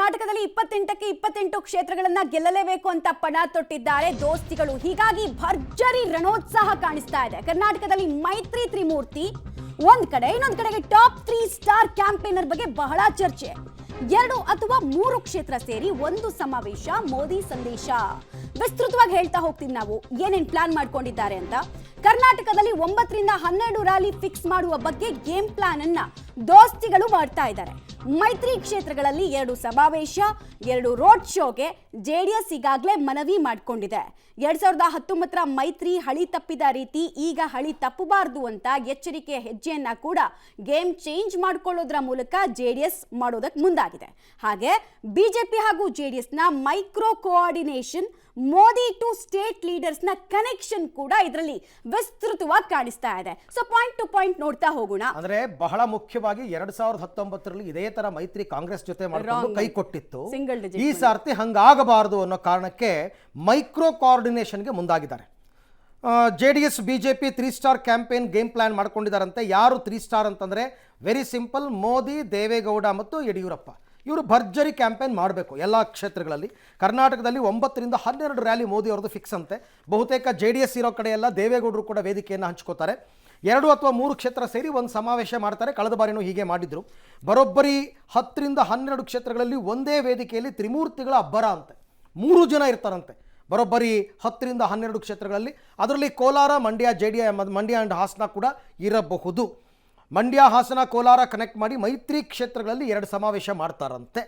ಕರ್ನಾಟಕದಲ್ಲಿ 28ಕ್ಕೆ 28 ಕ್ಷೇತ್ರಗಳನ್ನ ಗೆಲ್ಲಲೇಬೇಕು ಅಂತ ಪಣ ತೊಟ್ಟಿದ್ದಾರೆ ದೋಸ್ತಿಗಳು. ಹೀಗಾಗಿ ಭರ್ಜರಿ ರಣೋತ್ಸಾಹ ಕಾಣಿಸ್ತಾ ಇದೆ. ಕರ್ನಾಟಕದಲ್ಲಿ ಮೈತ್ರಿ ತ್ರಿಮೂರ್ತಿ ಒಂದ್ ಕಡೆ, ಇನ್ನೊಂದ್ ಕಡೆಗೆ ಟಾಪ್ 3 ಸ್ಟಾರ್ ಕ್ಯಾಂಪೇನರ್ ಬಗ್ಗೆ ಬಹಳ ಚರ್ಚೆ. 2 ಅಥವಾ 3 ಕ್ಷೇತ್ರ ಸೇರಿ ಒಂದು ಸಮಾವೇಶ, ಮೋದಿ ಸಂದೇಶ. ವಿಸ್ತೃತವಾಗಿ ಹೇಳ್ತಾ ಹೋಗ್ತೀವಿ ನಾವು ಏನೇನ್ ಪ್ಲಾನ್ ಮಾಡ್ಕೊಂಡಿದ್ದಾರೆ ಅಂತ. ಕರ್ನಾಟಕದಲ್ಲಿ 9 ರಿಂದ 12 ರ್ಯಾಲಿ ಫಿಕ್ಸ್ ಮಾಡುವ ಬಗ್ಗೆ ಗೇಮ್ ಪ್ಲಾನ್ ಅನ್ನ ದೋಸ್ತಿಗಳು ಮಾಡ್ತಾ ಇದ್ದಾರೆ. ಮೈತ್ರಿ ಕ್ಷೇತ್ರಗಳಲ್ಲಿ 2 ಸಮಾವೇಶ, 2 ರೋಡ್ ಶೋಗೆ ಜೆಡಿಎಸ್ ಈಗಾಗಲೇ ಮನವಿ ಮಾಡಿಕೊಂಡಿದೆ. 2019ರ ಮೈತ್ರಿ ಹಳಿ ತಪ್ಪಿದ ರೀತಿ ಈಗ ಹಳಿ ತಪ್ಪಬಾರದು ಅಂತ ಎಚ್ಚರಿಕೆ ಹೆಜ್ಜೆಯನ್ನ ಕೂಡ ಗೇಮ್ ಚೇಂಜ್ ಮಾಡಿಕೊಳ್ಳೋದ್ರ ಮೂಲಕ ಜೆಡಿಎಸ್ ಮಾಡೋದಕ್ಕೆ ಮುಂದಾಗಿದೆ. ಹಾಗೆ ಬಿಜೆಪಿ ಹಾಗೂ ಜೆಡಿಎಸ್ನ micro coordination, Modi to state leaders ನ ಕನೆಕ್ಷನ್ ಕೂಡ ಇದರಲ್ಲಿ ವಿಸ್ತೃತವಾಗಿ ಕಾಣಿಸ್ತಾ ಇದೆ. ಸೊ ಪಾಯಿಂಟ್ ಟು ಪಾಯಿಂಟ್ ನೋಡ್ತಾ ಹೋಗೋಣ. ಅಂದ್ರೆ ಬಹಳ ಮುಖ್ಯವಾಗಿ 2019ರಲ್ಲಿ ಇದೇ ತರ ಮೈತ್ರಿ ಕಾಂಗ್ರೆಸ್ ಜೊತೆ ಮಾಡಿಕೊಂಡು ಕೈ ಕೊಟ್ಟಿತ್ತು. ಈ ಸಾರ್ತಿ ಹಂಗಾಗಬಾರದು ಅನ್ನೋ ಕಾರಣಕ್ಕೆ ಮೈಕ್ರೋ ಕೋಆರ್ಡಿನೇಷನ್ಗೆ ಮುಂದಾಗಿದ್ದಾರೆ. JDS BJP 3 star campaign game plan ಮಾಡ್ಕೊಂಡಿದ್ದಾರಂತೆ. ಯಾರು 3 ಸ್ಟಾರ್ ಅಂತಂದ್ರೆ ವೆರಿ ಸಿಂಪಲ್, ಮೋದಿ, ದೇವೇಗೌಡ ಮತ್ತು ಯಡಿಯೂರಪ್ಪ. ಇವರು ಭರ್ಜರಿ ಕ್ಯಾಂಪೇನ್ ಮಾಡಬೇಕು ಎಲ್ಲ ಕ್ಷೇತ್ರಗಳಲ್ಲಿ. ಕರ್ನಾಟಕದಲ್ಲಿ 9 ರಿಂದ 12 ರ್ಯಾಲಿ ಮೋದಿ ಅವ್ರದ್ದು ಫಿಕ್ಸ್ ಅಂತೆ. ಬಹುತೇಕ ಜೆಡಿಎಸ್ ಇರೋ ಕಡೆ ಎಲ್ಲ ದೇವೇಗೌಡರು ಕೂಡ ವೇದಿಕೆಯನ್ನು ಹಂಚ್ಕೋತಾರೆ. 2 ಅಥವಾ 3 ಕ್ಷೇತ್ರ ಸೇರಿ ಒಂದು ಸಮಾವೇಶ ಮಾಡ್ತಾರೆ. ಕಳೆದ ಬಾರಿನೂ ಹೀಗೆ ಮಾಡಿದ್ರು. ಬರೋಬ್ಬರಿ 10 ರಿಂದ 12 ಕ್ಷೇತ್ರಗಳಲ್ಲಿ ಒಂದೇ ವೇದಿಕೆಯಲ್ಲಿ ತ್ರಿಮೂರ್ತಿಗಳ ಅಬ್ಬರ ಅಂತೆ. 3 ಜನ ಇರ್ತಾರಂತೆ ಬರೋಬ್ಬರಿ 10 ರಿಂದ 12 ಕ್ಷೇತ್ರಗಳಲ್ಲಿ. ಅದರಲ್ಲಿ ಕೋಲಾರ, ಮಂಡ್ಯ ಅಂಡ್ ಹಾಸನ ಕೂಡ ಇರಬಹುದು. ಮಂಡ್ಯ, ಹಾಸನ, ಕೋಲಾರ ಕನೆಕ್ಟ್ ಮಾಡಿ ಮೈತ್ರಿ ಕ್ಷೇತ್ರಗಳಲ್ಲಿ 2 ಸಮಾವೇಶ ಮಾಡ್ತಾರಂತೆ.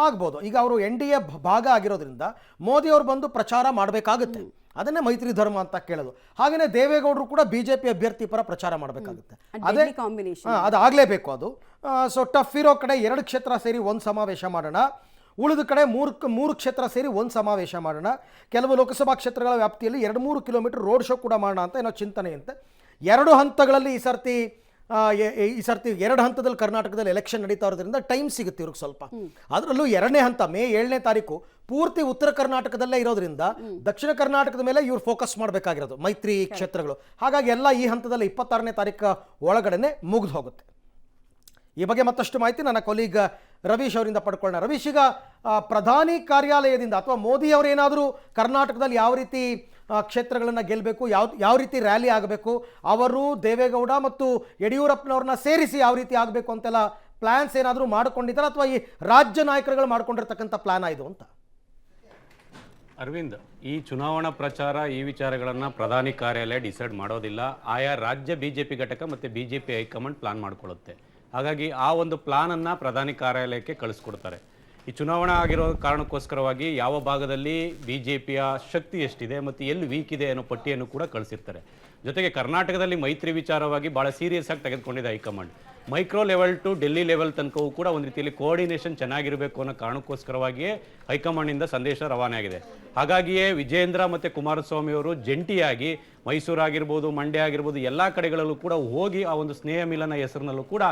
ಆಗ್ಬೋದು. ಈಗ ಅವರು NDA ಭಾಗ ಆಗಿರೋದ್ರಿಂದ ಮೋದಿ ಅವರು ಬಂದು ಪ್ರಚಾರ ಮಾಡಬೇಕಾಗುತ್ತೆ. ಅದನ್ನೇ ಮೈತ್ರಿ ಧರ್ಮ ಅಂತ ಕೇಳೋದು. ಹಾಗೆಯೇ ದೇವೇಗೌಡರು ಕೂಡ ಬಿಜೆಪಿ ಅಭ್ಯರ್ಥಿ ಪರ ಪ್ರಚಾರ ಮಾಡಬೇಕಾಗುತ್ತೆ. ಅದೇ ಅದಾಗಲೇಬೇಕು ಅದು. ಸೊ ಟಫ್ ಇರೋ ಕಡೆ 2 ಕ್ಷೇತ್ರ ಸೇರಿ ಒಂದು ಸಮಾವೇಶ ಮಾಡೋಣ, ಉಳಿದ ಕಡೆ 3 ಕ್ಷೇತ್ರ ಸೇರಿ ಒಂದು ಸಮಾವೇಶ ಮಾಡೋಣ, ಕೆಲವು ಲೋಕಸಭಾ ಕ್ಷೇತ್ರಗಳ ವ್ಯಾಪ್ತಿಯಲ್ಲಿ 2-3 ಕಿಲೋಮೀಟರ್ ರೋಡ್ ಶೋ ಕೂಡ ಮಾಡೋಣ ಅಂತ ಏನೋ ಚಿಂತನೆಯಂತೆ. 2 ಹಂತಗಳಲ್ಲಿ ಈ ಸರ್ತಿ 2 ಹಂತದಲ್ಲಿ ಕರ್ನಾಟಕದಲ್ಲಿ ಎಲೆಕ್ಷನ್ ನಡೀತಾ ಇರೋದ್ರಿಂದ ಟೈಮ್ ಸಿಗುತ್ತೆ ಇವ್ರಿಗೆ ಸ್ವಲ್ಪ. ಅದರಲ್ಲೂ 2ನೇ ಹಂತ ಮೇ 7ನೇ ತಾರೀಕು ಪೂರ್ತಿ ಉತ್ತರ ಕರ್ನಾಟಕದಲ್ಲೇ ಇರೋದ್ರಿಂದ ದಕ್ಷಿಣ ಕರ್ನಾಟಕದ ಮೇಲೆ ಇವ್ರು ಫೋಕಸ್ ಮಾಡಬೇಕಾಗಿರೋದು ಮೈತ್ರಿ ಕ್ಷೇತ್ರಗಳು. ಹಾಗಾಗಿ ಎಲ್ಲ ಈ ಹಂತದಲ್ಲಿ 26ನೇ ತಾರೀಕು ಒಳಗಡೆನೆ ಮುಗಿದು ಹೋಗುತ್ತೆ. ಈ ಬಗ್ಗೆ ಮತ್ತಷ್ಟು ಮಾಹಿತಿ ನನ್ನ ಕೊಲೀಗ್ ರವೀಶ್ ಅವರಿಂದ ಪಡ್ಕೊಳ್ಳೋಣ. ರವೀಶ್, ಈಗ ಪ್ರಧಾನಿ ಕಾರ್ಯಾಲಯದಿಂದ ಅಥವಾ ಮೋದಿ ಅವರೇನಾದರೂ ಕರ್ನಾಟಕದಲ್ಲಿ ಯಾವ ರೀತಿ ಕ್ಷೇತ್ರಗಳನ್ನು ಗೆಲ್ಲಬೇಕು, ಯಾವ ರೀತಿ ರ್ಯಾಲಿ ಆಗಬೇಕು, ಅವರು ದೇವೇಗೌಡ ಮತ್ತು ಯಡಿಯೂರಪ್ಪನವ್ರನ್ನ ಸೇರಿಸಿ ಯಾವ ರೀತಿ ಆಗಬೇಕು ಅಂತೆಲ್ಲ ಪ್ಲಾನ್ಸ್ ಏನಾದರೂ ಮಾಡಿಕೊಂಡಿದ್ದಾರೆ ಅಥವಾ ಈ ರಾಜ್ಯ ನಾಯಕರುಗಳು ಮಾಡ್ಕೊಂಡಿರ್ತಕ್ಕಂಥ ಪ್ಲಾನ್ ಆಯಿತು ಅಂತ? ಅರವಿಂದ್, ಈ ಚುನಾವಣಾ ಪ್ರಚಾರ ಈ ವಿಚಾರಗಳನ್ನು ಪ್ರಧಾನಿ ಕಾರ್ಯಾಲಯ ಡಿಸೈಡ್ ಮಾಡೋದಿಲ್ಲ. ಆಯಾ ರಾಜ್ಯ ಬಿಜೆಪಿ ಘಟಕ ಮತ್ತು ಬಿಜೆಪಿ ಹೈಕಮಾಂಡ್ ಪ್ಲಾನ್ ಮಾಡಿಕೊಳ್ಳುತ್ತೆ. ಹಾಗಾಗಿ ಆ ಒಂದು ಪ್ಲಾನನ್ನು ಪ್ರಧಾನಿ ಕಾರ್ಯಾಲಯಕ್ಕೆ ಕಳಿಸ್ಕೊಡ್ತಾರೆ. ಈ ಚುನಾವಣಾ ಆಗಿರೋ ಕಾರಣಕ್ಕೋಸ್ಕರವಾಗಿ ಯಾವ ಭಾಗದಲ್ಲಿ ಬಿಜೆಪಿಯ ಶಕ್ತಿ ಎಷ್ಟಿದೆ ಮತ್ತು ಎಲ್ಲಿ ವೀಕ್ ಇದೆ ಅನ್ನೋ ಪಟ್ಟಿಯನ್ನು ಕೂಡ ಕಳಿಸಿರ್ತಾರೆ. ಜೊತೆಗೆ ಕರ್ನಾಟಕದಲ್ಲಿ ಮೈತ್ರಿ ವಿಚಾರವಾಗಿ ಭಾಳ ಸೀರಿಯಸ್ ಆಗಿ ತೆಗೆದುಕೊಂಡಿದೆ high command. Micro level to Delhi level ತನಕವೂ ಕೂಡ ಒಂದು ರೀತಿಯಲ್ಲಿ ಕೋಆರ್ಡಿನೇಷನ್ ಚೆನ್ನಾಗಿರಬೇಕು ಅನ್ನೋ ಕಾರಣಕ್ಕೋಸ್ಕರವಾಗಿಯೇ ಹೈಕಮಾಂಡಿಂದ ಸಂದೇಶ ರವಾನೆ ಆಗಿದೆ. ಹಾಗಾಗಿಯೇ ವಿಜೇಂದ್ರ ಮತ್ತು ಕುಮಾರಸ್ವಾಮಿ ಅವರು ಜಂಟಿಯಾಗಿ ಮೈಸೂರು ಆಗಿರ್ಬೋದು, ಮಂಡ್ಯ ಆಗಿರ್ಬೋದು, ಎಲ್ಲ ಕಡೆಗಳಲ್ಲೂ ಕೂಡ ಹೋಗಿ ಆ ಒಂದು ಸ್ನೇಹ ಮಿಲನ ಹೆಸರಿನಲ್ಲೂ ಕೂಡ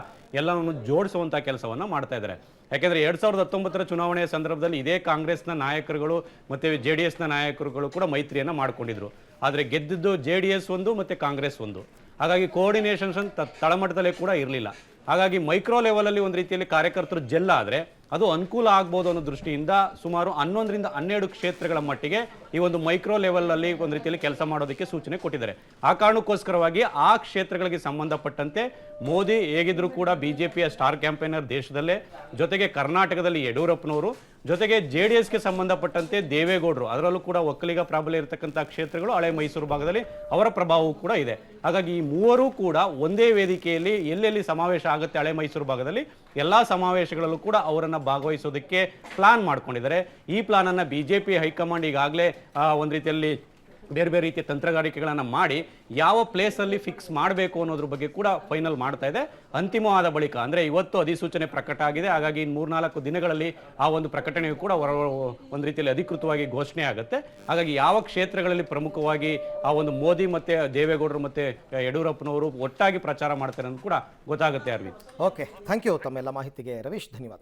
ಎಲ್ಲವನ್ನು ಜೋಡಿಸುವಂಥ ಕೆಲಸವನ್ನು ಮಾಡ್ತಾ ಇದ್ದಾರೆ. ಯಾಕೆಂದರೆ 2019ರ ಚುನಾವಣೆಯ ಸಂದರ್ಭದಲ್ಲಿ ಇದೇ ಕಾಂಗ್ರೆಸ್ನ ನಾಯಕರುಗಳು ಮತ್ತು JDSನ ನಾಯಕರುಗಳು ಕೂಡ ಮೈತ್ರಿಯನ್ನು ಮಾಡಿಕೊಂಡಿದ್ರು. ಆದರೆ ಗೆದ್ದಿದ್ದು JDS ಒಂದು ಮತ್ತು ಕಾಂಗ್ರೆಸ್ ಒಂದು. ಹಾಗಾಗಿ ಕೋಆರ್ಡಿನೇಷನ್ಸ್ ತಳಮಟ್ಟದಲ್ಲೇ ಕೂಡ ಇರಲಿಲ್ಲ. ಹಾಗಾಗಿ ಮೈಕ್ರೋ ಲೆವೆಲಲ್ಲಿ ಒಂದು ರೀತಿಯಲ್ಲಿ ಕಾರ್ಯಕರ್ತರು ಜೆಲ್ ಆದರೆ ಅದು ಅನುಕೂಲ ಆಗ್ಬೋದು ಅನ್ನೋ ದೃಷ್ಟಿಯಿಂದ ಸುಮಾರು 11 ರಿಂದ 12 ಕ್ಷೇತ್ರಗಳ ಮಟ್ಟಿಗೆ ಈ ಒಂದು ಮೈಕ್ರೋ ಲೆವೆಲಲ್ಲಿ ಒಂದು ರೀತಿಯಲ್ಲಿ ಕೆಲಸ ಮಾಡೋದಕ್ಕೆ ಸೂಚನೆ ಕೊಟ್ಟಿದ್ದಾರೆ. ಆ ಕಾರಣಕ್ಕೋಸ್ಕರವಾಗಿ ಆ ಕ್ಷೇತ್ರಗಳಿಗೆ ಸಂಬಂಧಪಟ್ಟಂತೆ ಮೋದಿ ಹೇಗಿದ್ರು ಕೂಡ ಬಿಜೆಪಿಯ ಸ್ಟಾರ್ ಕ್ಯಾಂಪೇನರ್ ದೇಶದಲ್ಲೇ, ಜೊತೆಗೆ ಕರ್ನಾಟಕದಲ್ಲಿ ಯಡಿಯೂರಪ್ಪನವರು, ಜೊತೆಗೆ JDSಗೆ ಸಂಬಂಧಪಟ್ಟಂತೆ ದೇವೇಗೌಡರು, ಅದರಲ್ಲೂ ಕೂಡ ಒಕ್ಕಲಿಗ ಪ್ರಾಬಲ್ಯ ಇರತಕ್ಕಂಥ ಕ್ಷೇತ್ರಗಳು ಹಳೆ ಮೈಸೂರು ಭಾಗದಲ್ಲಿ ಅವರ ಪ್ರಭಾವವೂ ಕೂಡ ಇದೆ. ಹಾಗಾಗಿ ಈ ಮೂವರೂ ಕೂಡ ಒಂದೇ ವೇದಿಕೆಯಲ್ಲಿ ಎಲ್ಲೆಲ್ಲಿ ಸಮಾವೇಶ ಆಗುತ್ತೆ ಹಳೆ ಮೈಸೂರು ಭಾಗದಲ್ಲಿ ಎಲ್ಲ ಸಮಾವೇಶಗಳಲ್ಲೂ ಕೂಡ ಅವರನ್ನು ಭಾಗವಹಿಸೋದಕ್ಕೆ ಪ್ಲಾನ್ ಮಾಡ್ಕೊಂಡಿದ್ದಾರೆ. ಈ ಪ್ಲಾನನ್ನು ಬಿಜೆಪಿ ಹೈಕಮಾಂಡ್ ಈಗಾಗಲೇ ಒಂದು ರೀತಿಯಲ್ಲಿ ಬೇರೆ ಬೇರೆ ರೀತಿಯ ತಂತ್ರಗಾರಿಕೆಗಳನ್ನು ಮಾಡಿ ಯಾವ ಪ್ಲೇಸಲ್ಲಿ ಫಿಕ್ಸ್ ಮಾಡಬೇಕು ಅನ್ನೋದ್ರ ಬಗ್ಗೆ ಕೂಡ ಫೈನಲ್ ಮಾಡ್ತಾ ಇದೆ. ಅಂತಿಮವಾದ ಬಳಿಕ ಅಂದರೆ ಇವತ್ತು ಅಧಿಸೂಚನೆ ಪ್ರಕಟ ಆಗಿದೆ. ಹಾಗಾಗಿ 3-4 ದಿನಗಳಲ್ಲಿ ಆ ಒಂದು ಪ್ರಕಟಣೆಯು ಕೂಡ ಒಂದು ರೀತಿಯಲ್ಲಿ ಅಧಿಕೃತವಾಗಿ ಘೋಷಣೆ ಆಗುತ್ತೆ. ಹಾಗಾಗಿ ಯಾವ ಕ್ಷೇತ್ರಗಳಲ್ಲಿ ಪ್ರಮುಖವಾಗಿ ಆ ಒಂದು ಮೋದಿ ಮತ್ತು ದೇವೇಗೌಡರು ಮತ್ತು ಯಡಿಯೂರಪ್ಪನವರು ಒಟ್ಟಾಗಿ ಪ್ರಚಾರ ಮಾಡ್ತಾರೆ ಅಂತ ಕೂಡ ಗೊತ್ತಾಗುತ್ತೆ. ಅರವಿಂದ್, ಓಕೆ, ಥ್ಯಾಂಕ್ ಯು ತಮ್ಮೆಲ್ಲ ಮಾಹಿತಿಗೆ ರವೀಶ್, ಧನ್ಯವಾದ.